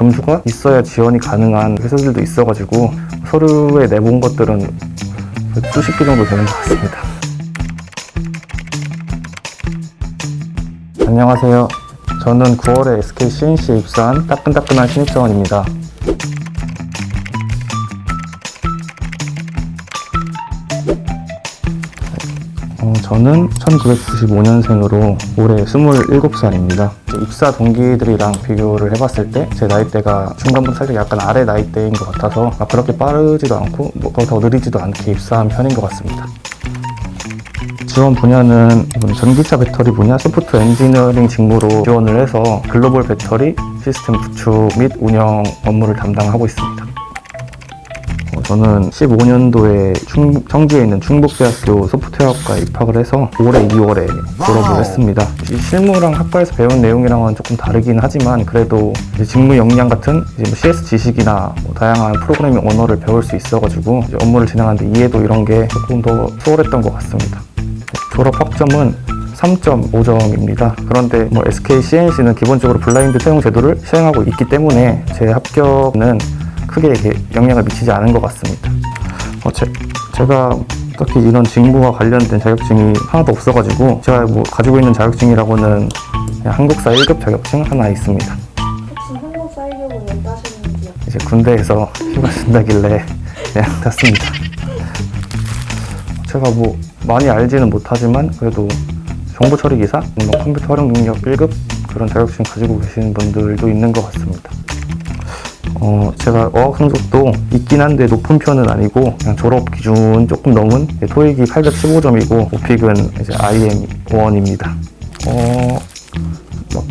점수가 있어야 지원이 가능한 회사들도 있어가지고 서류에 내본 것들은 수십 개 정도 되는 것 같습니다. 안녕하세요. 저는 9월에 SK CNC에 입사한 따끈따끈한 신입사원입니다. 저는 1995년생으로 올해 27살입니다. 입사 동기들이랑 비교를 해봤을 때 제 나이대가 중간부터 살짝 약간 아래 나이대인 것 같아서 그렇게 빠르지도 않고 더 느리지도 않게 입사한 편인 것 같습니다. 지원 분야는 전기차 배터리 분야 소프트 엔지니어링 직무로 지원을 해서 글로벌 배터리 시스템 구축 및 운영 업무를 담당하고 있습니다. 저는 15년도에 청주에 있는 충북대학교 소프트웨어학과에 입학을 해서 올해 2월에 졸업을 했습니다. 실무랑 학과에서 배운 내용이랑은 조금 다르긴 하지만 그래도 직무 역량 같은 CS 지식이나 다양한 프로그래밍 언어를 배울 수 있어가지고 업무를 진행하는데 이해도 이런 게 조금 더 수월했던 것 같습니다. 졸업 학점은 3.5점입니다. 그런데 SK CNC는 기본적으로 블라인드 채용 제도를 시행하고 있기 때문에 제 합격은 크게 영향을 미치지 않은 것 같습니다. 제가 딱히 이런 직무와 관련된 자격증이 하나도 없어가지고 제가 가지고 있는 자격증이라고는 그냥 한국사 1급 자격증 하나 있습니다. 혹시 한국사 1급은 왜 따시는지요? 이제 군대에서 휴가 준다길래 그냥 땄습니다. 제가 많이 알지는 못하지만 그래도 정보 처리 기사, 컴퓨터 활용 능력 1급 그런 자격증 가지고 계시는 분들도 있는 것 같습니다. 제가 어학 성적도 있긴 한데 높은 편은 아니고 그냥 졸업 기준 조금 넘은 토익이 815점이고 오픽은 이제 IM1입니다.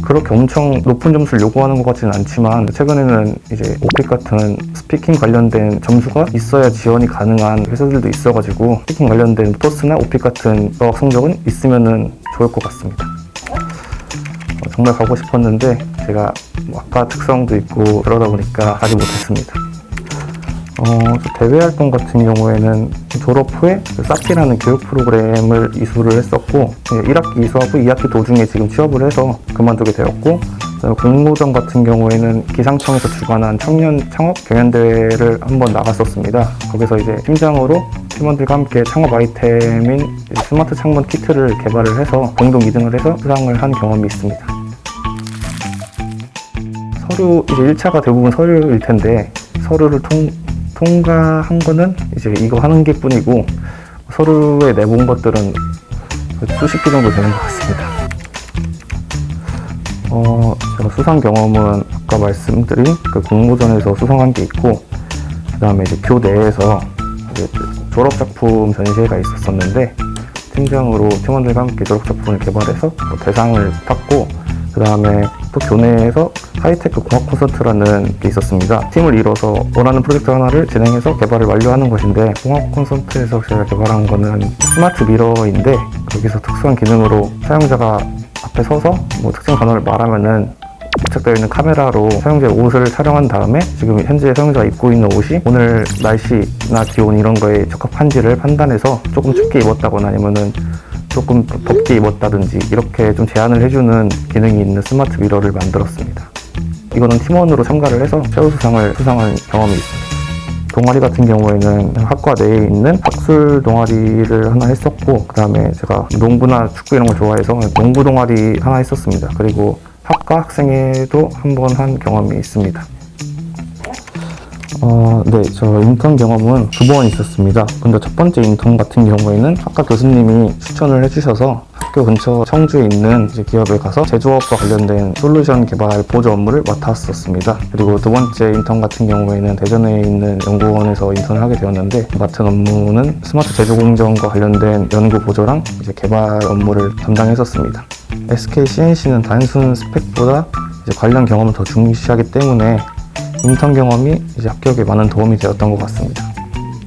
그렇게 엄청 높은 점수를 요구하는 것 같지는 않지만 최근에는 이제 오픽 같은 스피킹 관련된 점수가 있어야 지원이 가능한 회사들도 있어가지고 스피킹 관련된 토스나 오픽 같은 어학 성적은 있으면은 좋을 것 같습니다. 정말 가고 싶었는데 제가 학과 특성도 있고 그러다 보니까 가지 못했습니다. 대외 활동 같은 경우에는 졸업 후에 사키라는 교육 프로그램을 이수를 했었고 1학기 이수하고 2학기 도중에 지금 취업을 해서 그만두게 되었고 공모전 같은 경우에는 기상청에서 주관한 청년 창업 경연대회를 한번 나갔었습니다. 거기서 이제 팀장으로 팀원들과 함께 창업 아이템인 스마트 창문 키트를 개발을 해서 공동 2등을 해서 수상을 한 경험이 있습니다. 서류 이제 1차가 대부분 서류일 텐데 서류를 통과한 거는 이제 이거 하는 게 뿐이고 서류에 내본 것들은 수십 개 정도 되는 것 같습니다. 제가 수상 경험은 아까 말씀드린 그 공모전에서 수상한 게 있고 그 다음에 이제 교내에서 이제 졸업작품 전시회가 있었었는데 팀장으로 팀원들과 함께 졸업작품을 개발해서 대상을 탔고 그 다음에 또 교내에서 하이테크 공학 콘서트라는 게 있었습니다. 팀을 이뤄서 원하는 프로젝트 하나를 진행해서 개발을 완료하는 것인데 공학 콘서트에서 제가 개발한 거는 스마트 미러인데 거기서 특수한 기능으로 사용자가 앞에 서서 특정 단어를 말하면은 부착되어 있는 카메라로 사용자의 옷을 촬영한 다음에 지금 현재 사용자가 입고 있는 옷이 오늘 날씨나 기온 이런 거에 적합한지를 판단해서 조금 춥게 입었다거나 아니면은 조금 덥게 입었다든지 이렇게 좀 제한을 해주는 기능이 있는 스마트 미러를 만들었습니다. 이거는 팀원으로 참가를 해서 최우수상을 수상한 경험이 있습니다. 동아리 같은 경우에는 학과 내에 있는 학술 동아리를 하나 했었고 그 다음에 제가 농구나 축구 이런 걸 좋아해서 농구 동아리 하나 했었습니다. 그리고 학과 학생회도 한 번 한 경험이 있습니다. 네, 저 인턴 경험은 2번 있었습니다. 근데 첫 번째 인턴 같은 경우에는 학과 교수님이 추천을 해주셔서 학교 근처 청주에 있는 기업에 가서 제조업과 관련된 솔루션 개발 보조 업무를 맡았었습니다. 그리고 두 번째 인턴 같은 경우에는 대전에 있는 연구원에서 인턴을 하게 되었는데 맡은 업무는 스마트 제조 공정과 관련된 연구 보조랑 개발 업무를 담당했었습니다. SK CNC는 단순 스펙보다 관련 경험을 더 중시하기 때문에 인턴 경험이 합격에 많은 도움이 되었던 것 같습니다.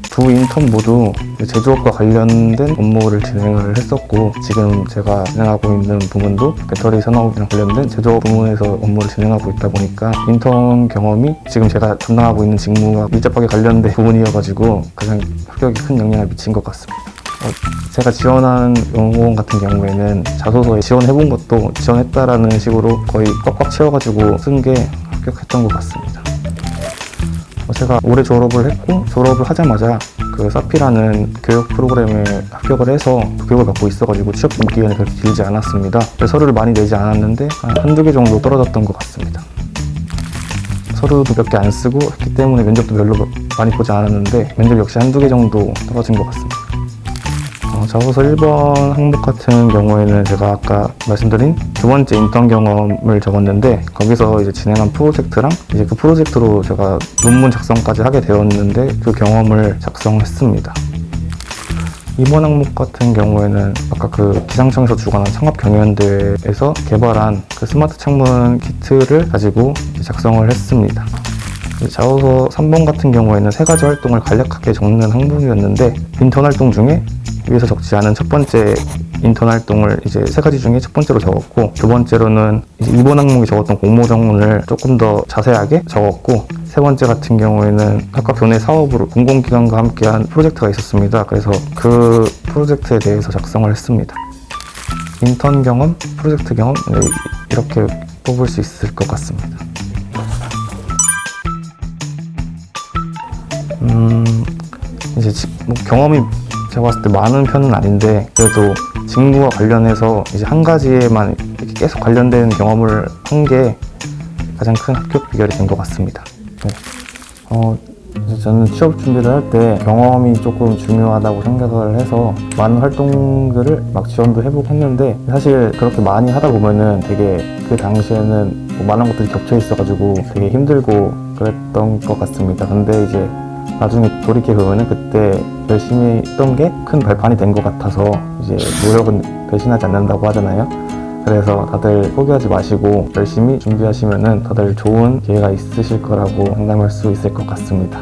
두 인턴 모두 제조업과 관련된 업무를 진행을 했었고 지금 제가 진행하고 있는 부문도 배터리 산업이랑 관련된 제조업 부문에서 업무를 진행하고 있다 보니까 인턴 경험이 지금 제가 담당하고 있는 직무와 밀접하게 관련된 부분이어가지고 가장 합격에 큰 영향을 미친 것 같습니다. 제가 지원한 연구원 같은 경우에는 자소서에 지원해본 것도 지원했다라는 식으로 거의 꽉꽉 채워가지고 쓴 게 합격했던 것 같습니다. 제가 올해 졸업을 했고 졸업을 하자마자 그 사피라는 교육 프로그램에 합격을 해서 교육을 받고 있어가지고 취업 기간이 그렇게 길지 않았습니다. 서류를 많이 내지 않았는데 한두 개 정도 떨어졌던 것 같습니다. 서류도 몇 개 안 쓰고 했기 때문에 면접도 별로 많이 보지 않았는데 면접 역시 한두 개 정도 떨어진 것 같습니다. 자소서 1번 항목 같은 경우에는 제가 아까 말씀드린 두 번째 인턴 경험을 적었는데 거기서 이제 진행한 프로젝트랑 이제 그 프로젝트로 제가 논문 작성까지 하게 되었는데 그 경험을 작성했습니다. 2번 항목 같은 경우에는 아까 그 기상청에서 주관한 창업경연대회에서 개발한 그 스마트 창문 키트를 가지고 작성을 했습니다. 자소서 3번 같은 경우에는 세 가지 활동을 간략하게 적는 항목이었는데 인턴 활동 중에 위에서 적지 않은 첫 번째 인턴 활동을 이제 세 가지 중에 첫 번째로 적었고 두 번째로는 이제 2번 항목이 적었던 공모전을 조금 더 자세하게 적었고 세 번째 같은 경우에는 학과 교내 사업으로 공공기관과 함께한 프로젝트가 있었습니다. 그래서 그 프로젝트에 대해서 작성을 했습니다. 인턴 경험, 프로젝트 경험 이렇게 뽑을 수 있을 것 같습니다. 이제 뭐 경험이 제가 봤을 때 많은 편은 아닌데 그래도 직무와 관련해서 이제 한 가지에만 이렇게 계속 관련된 경험을 한 게 가장 큰 합격 비결이 된 것 같습니다. 네. 이제 저는 취업 준비를 할 때 경험이 조금 중요하다고 생각을 해서 많은 활동들을 막 지원도 해보고 했는데 사실 그렇게 많이 하다 보면은 되게 그 당시에는 뭐 많은 것들이 겹쳐 있어가지고 되게 힘들고 그랬던 것 같습니다. 근데 이제 나중에 돌이켜보면은 그때 열심히 했던 게 큰 발판이 된 것 같아서 이제 노력은 배신하지 않는다고 하잖아요. 그래서 다들 포기하지 마시고 열심히 준비하시면은 다들 좋은 기회가 있으실 거라고 장담할 수 있을 것 같습니다.